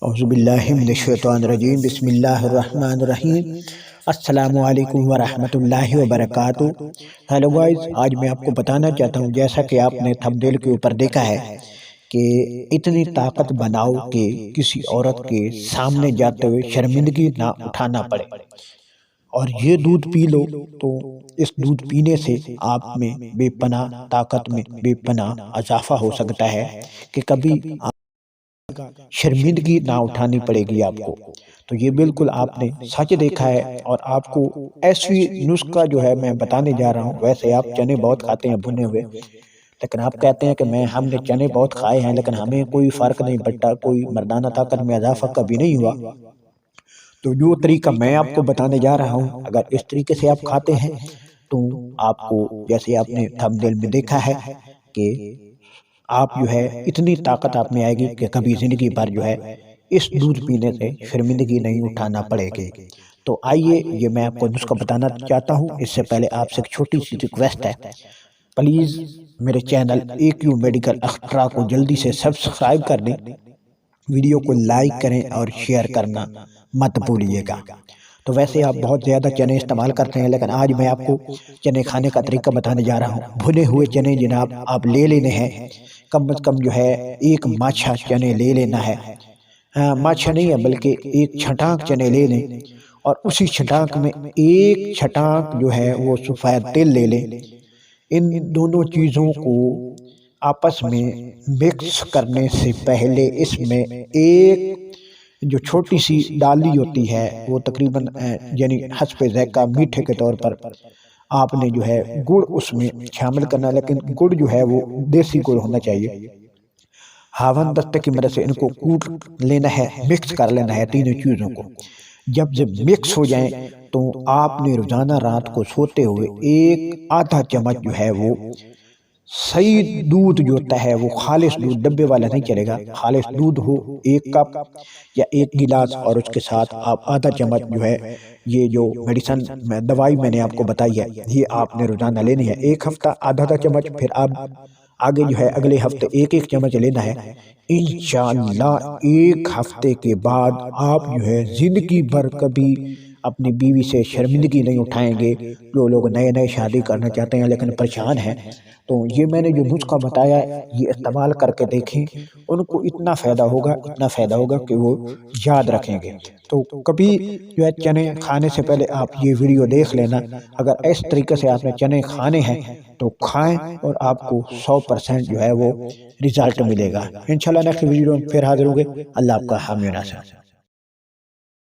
اعوذ باللہ من الشیطان الرجیم بسم اللہ الرحمن الرحیم السلام علیکم ورحمۃ اللہ وبرکاتہ۔ ہیلو گائز، آج میں آپ کو بتانا چاہتا ہوں، جیسا کہ آپ نے تھمبنیل کے اوپر دیکھا ہے کہ اتنی طاقت بناؤ کہ کسی عورت کے سامنے جاتے ہوئے شرمندگی نہ اٹھانا پڑے، اور یہ دودھ پی لو تو اس دودھ پینے سے آپ میں بے پناہ طاقت میں بے پناہ اضافہ ہو سکتا ہے کہ کبھی شرمندگی نہ اٹھانی پڑے گی آپ کو۔ تو یہ بالکل آپ نے سچ دیکھا ہے، اور آپ کو ایسی نسخہ جو ہے میں بتانے جا رہا ہوں۔ ویسے آپ چنے بہت کھاتے ہیں بھنے ہوئے، لیکن آپ کہتے ہیں کہ ہم نے چنے بہت کھائے ہیں لیکن ہمیں کوئی فرق نہیں پڑتا، کوئی مردانہ طاقت میں اضافہ کبھی نہیں ہوا۔ تو جو طریقہ میں آپ کو بتانے جا رہا ہوں، اگر اس طریقے سے آپ کھاتے ہیں تو آپ کو، جیسے آپ نے تھمبنیل میں دیکھا ہے، کہ آپ جو ہے اتنی طاقت آپ میں آئے گی کہ کبھی زندگی بھر جو ہے اس دودھ پینے سے شرمندگی نہیں اٹھانا پڑے گی۔ تو آئیے، یہ میں آپ کو نسخہ بتانا چاہتا ہوں۔ اس سے پہلے آپ سے ایک چھوٹی سی ریکویسٹ ہے، پلیز میرے چینل AQ میڈیکل اختراع کو جلدی سے سبسکرائب کر دیں، ویڈیو کو لائک کریں اور شیئر کرنا مت بھولیے گا۔ تو ویسے آپ بہت زیادہ چنے استعمال کرتے ہیں، لیکن آج میں آپ کو چنے کھانے کا طریقہ بتانے جا رہا ہوں۔ بھنے ہوئے چنے جناب آپ لے لینے ہیں، کم از کم جو ہے ایک ماچھا چنے لے لینا ہے۔ ماچھا نہیں ہے بلکہ ایک چھٹانک چنے لے لیں، اور اسی چھٹانک میں ایک چھٹانک جو ہے وہ سفید تل لے لیں۔ ان دونوں چیزوں کو آپس میں مکس کرنے سے پہلے اس میں ایک جو چھوٹی سی ڈالی ہوتی ہے، وہ تقریباً یعنی حسب ذائقہ میٹھے کے طور پر آپ نے جو ہے گڑ اس میں شامل کرنا، لیکن گڑ جو ہے وہ دیسی گڑ ہونا چاہیے۔ ہاون دستے کی مدد سے ان کو کوٹ لینا ہے، مکس کر لینا ہے تینوں چیزوں کو۔ جب مکس ہو جائیں تو آپ نے روزانہ رات کو سوتے ہوئے ایک آدھا چمچ جو ہے وہ صحیح دودھ جو ہوتا ہے، وہ خالص دودھ، ڈبے والا نہیں چلے گا، خالص دودھ ہو، ایک کپ یا ایک گلاس، اور اس کے ساتھ آپ آدھا چمچ جو ہے یہ جو میڈیسن دوائی میں نے آپ کو بتائی ہے، یہ آپ نے روزانہ لینی ہے۔ ایک ہفتہ آدھا چمچ، پھر آپ آگے جو ہے اگلے ہفتے ایک چمچ لینا ہے۔ انشاءاللہ ایک ہفتے کے بعد آپ جو ہے زندگی بھر کبھی اپنی بیوی سے شرمندگی نہیں اٹھائیں گے۔ جو لوگ نئے شادی کرنا چاہتے ہیں لیکن پریشان ہیں، تو یہ میں نے جو نسخہ بتایا ہے یہ استعمال کر کے دیکھیں، ان کو اتنا فائدہ ہوگا کہ وہ یاد رکھیں گے۔ تو کبھی جو ہے چنے کھانے سے پہلے آپ یہ ویڈیو دیکھ لینا۔ اگر اس طریقے سے آپ نے چنے کھانے ہیں تو کھائیں، اور آپ کو 100% جو ہے وہ رزلٹ ملے گا۔ انشاءاللہ نیکسٹ ویڈیو میں پھر حاضر ہوں گے۔ اللہ آپ کا حامی و ناصر۔